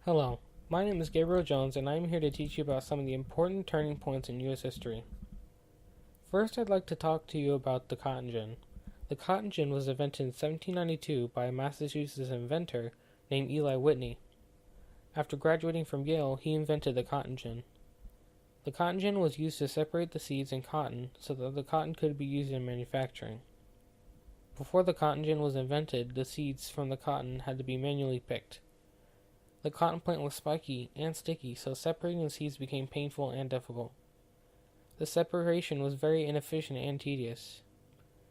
Hello, my name is Gabriel Jones, and I am here to teach you about some of the important turning points in U.S. history. First, I'd like to talk to you about the cotton gin. The cotton gin was invented in 1792 by a Massachusetts inventor named Eli Whitney. After graduating from Yale, he invented the cotton gin. The cotton gin was used to separate the seeds in cotton so that the cotton could be used in manufacturing. Before the cotton gin was invented, the seeds from the cotton had to be manually picked. The cotton plant was spiky and sticky, so separating the seeds became painful and difficult. The separation was very inefficient and tedious.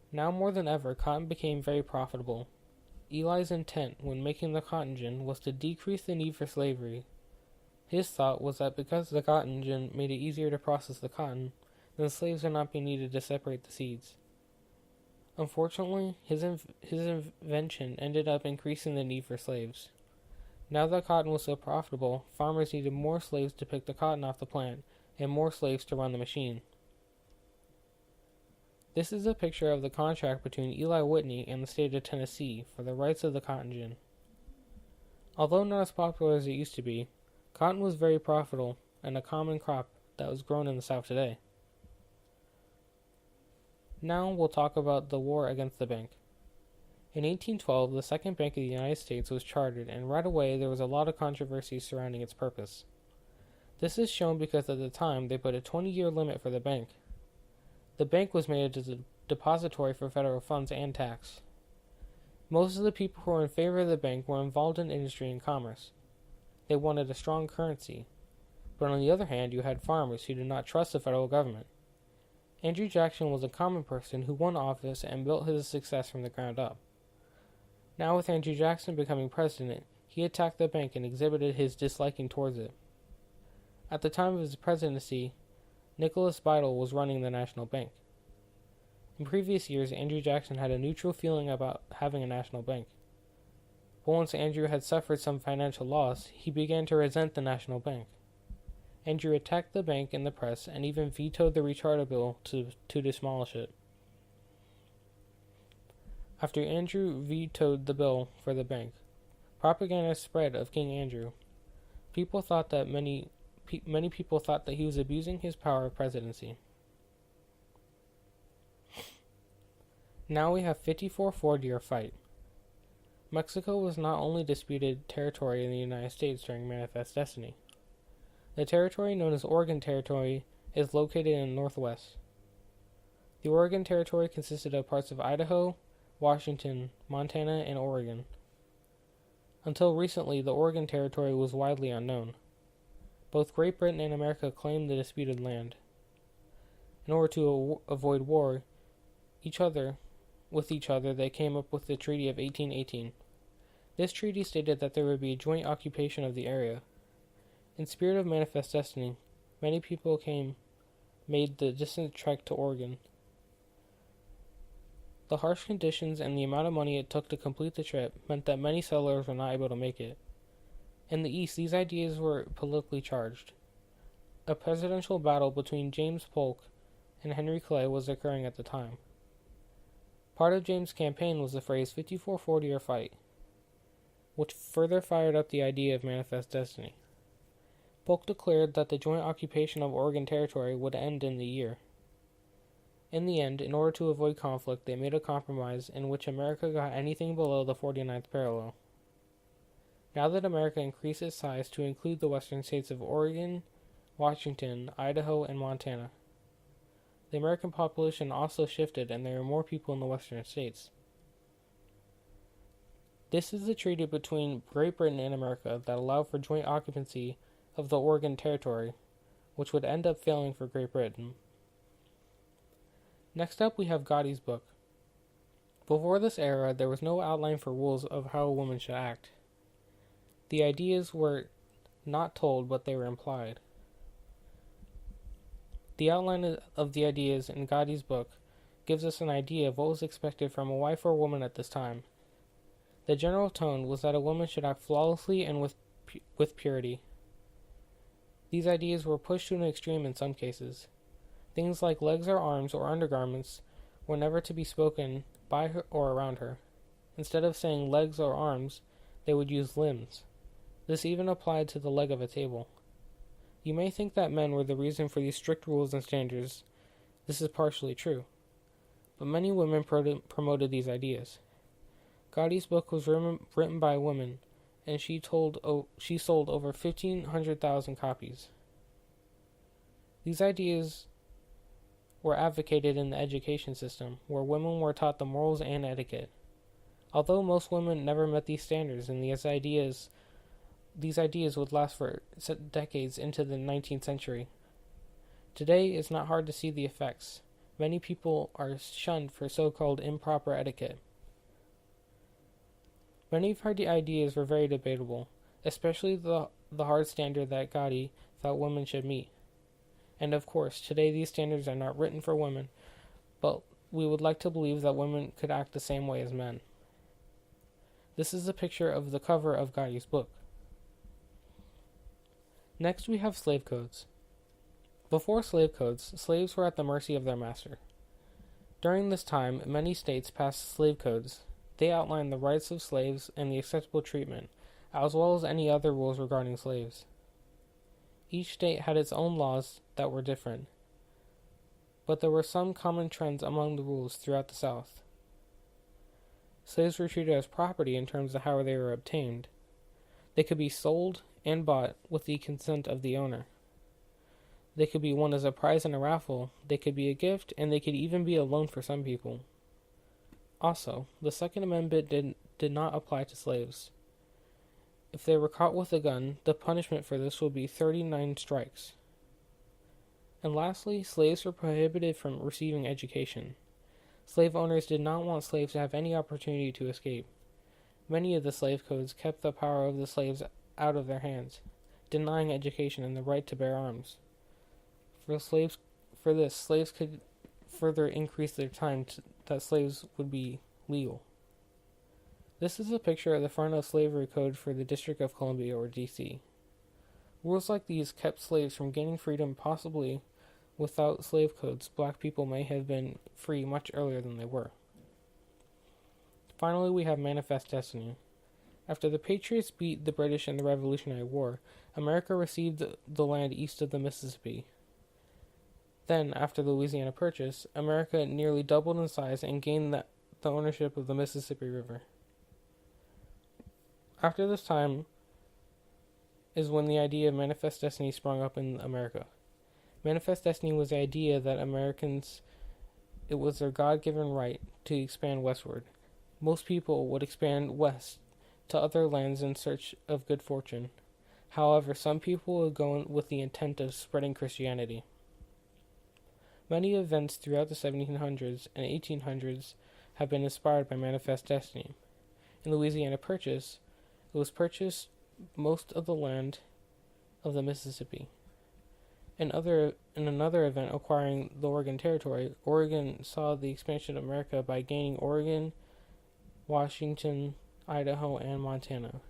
Now more than ever, cotton became very profitable. Eli's intent when making the cotton gin was to decrease the need for slavery. His thought was that because the cotton gin made it easier to process the cotton, then slaves would not be needed to separate the seeds. Unfortunately, his invention ended up increasing the need for slaves. Now that cotton was so profitable, farmers needed more slaves to pick the cotton off the plant and more slaves to run the machine. This is a picture of the contract between Eli Whitney and the state of Tennessee for the rights of the cotton gin. Although not as popular as it used to be, cotton was very profitable and a common crop that was grown in the South today. Now we'll talk about the war against the bank. In 1812, the Second Bank of the United States was chartered, and right away there was a lot of controversy surrounding its purpose. This is shown because at the time they put a 20-year limit for the bank. The bank was made as a depository for federal funds and tax. Most of the people who were in favor of the bank were involved in industry and commerce. They wanted a strong currency. But on the other hand, you had farmers who did not trust the federal government. Andrew Jackson was a common person who won office and built his success from the ground up. Now with Andrew Jackson becoming president, he attacked the bank and exhibited his disliking towards it. At the time of his presidency, Nicholas Beidel was running the national bank. In previous years, Andrew Jackson had a neutral feeling about having a national bank. But once Andrew had suffered some financial loss, he began to resent the national bank. Andrew attacked the bank in the press and even vetoed the recharter bill to demolish it. After Andrew vetoed the bill for the bank, propaganda spread of King Andrew. Many people thought that he was abusing his power of presidency. Now we have 54-year fight. Mexico was not only disputed territory in the United States during Manifest Destiny. The territory known as Oregon Territory is located in the northwest. The Oregon Territory consisted of parts of Idaho, Washington, Montana, and Oregon. Until recently, the Oregon Territory was widely unknown. Both Great Britain and America claimed the disputed land. In order to avoid war with each other, they came up with the Treaty of 1818. This treaty stated that there would be a joint occupation of the area. In spirit of Manifest Destiny, many people made the distant trek to Oregon. The harsh conditions and the amount of money it took to complete the trip meant that many settlers were not able to make it. In the East, these ideas were politically charged. A presidential battle between James Polk and Henry Clay was occurring at the time. Part of James' campaign was the phrase 54-year fight, which further fired up the idea of Manifest Destiny. Polk declared that the joint occupation of Oregon Territory would end in the year. In the end, in order to avoid conflict, they made a compromise in which America got anything below the 49th parallel. Now that America increased its size to include the western states of Oregon, Washington, Idaho, and Montana, the American population also shifted and there were more people in the western states. This is the treaty between Great Britain and America that allowed for joint occupancy of the Oregon Territory, which would end up failing for Great Britain. Next up, we have Godey's book. Before this era, there was no outline for rules of how a woman should act. The ideas were not told, but they were implied. The outline of the ideas in Godey's book gives us an idea of what was expected from a wife or woman at this time. The general tone was that a woman should act flawlessly and with purity. These ideas were pushed to an extreme in some cases. Things like legs or arms or undergarments were never to be spoken by her or around her. Instead of saying legs or arms, they would use limbs. This even applied to the leg of a table. You may think that men were the reason for these strict rules and standards. This is partially true, but many women promoted these ideas. Gotti's book was written by a woman, and she sold over 1,500,000 copies. These ideas were advocated in the education system, where women were taught the morals and etiquette. Although most women never met these standards, and these ideas would last for decades into the 19th century. Today, it's not hard to see the effects. Many people are shunned for so-called improper etiquette. Many of her ideas were very debatable, especially the hard standard that Gotti thought women should meet. And of course, today these standards are not written for women, but we would like to believe that women could act the same way as men. This is a picture of the cover of Gotti's book. Next we have slave codes. Before slave codes, slaves were at the mercy of their master. During this time, many states passed slave codes. They outlined the rights of slaves and the acceptable treatment, as well as any other rules regarding slaves. Each state had its own laws that were different, but there were some common trends among the rules throughout the South. Slaves were treated as property in terms of how they were obtained. They could be sold and bought with the consent of the owner. They could be won as a prize in a raffle, they could be a gift, and they could even be a loan for some people. Also, the Second Amendment did not apply to slaves. If they were caught with a gun, the punishment for this would be 39 strikes. And lastly, slaves were prohibited from receiving education. Slave owners did not want slaves to have any opportunity to escape. Many of the slave codes kept the power of the slaves out of their hands, denying education and the right to bear arms. Slaves could further increase their time that slaves would be legal. This is a picture of the front of slavery code for the District of Columbia, or D.C. Rules like these kept slaves from gaining freedom. Possibly without slave codes, black people may have been free much earlier than they were. Finally, we have Manifest Destiny. After the Patriots beat the British in the Revolutionary War, America received the land east of the Mississippi. Then, after the Louisiana Purchase, America nearly doubled in size and gained the ownership of the Mississippi River. After this time is when the idea of Manifest Destiny sprung up in America. Manifest Destiny was the idea that it was their God-given right to expand westward. Most people would expand west to other lands in search of good fortune. However, some people would go with the intent of spreading Christianity. Many events throughout the 1700s and 1800s have been inspired by Manifest Destiny. In Louisiana Purchase, it was purchased most of the land of the Mississippi. In another event acquiring the Oregon Territory, Oregon saw the expansion of America by gaining Oregon, Washington, Idaho, and Montana.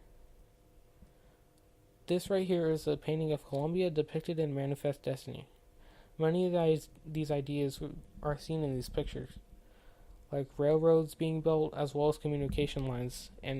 This right here is a painting of Columbia depicted in Manifest Destiny. Many of these ideas are seen in these pictures, like railroads being built as well as communication lines and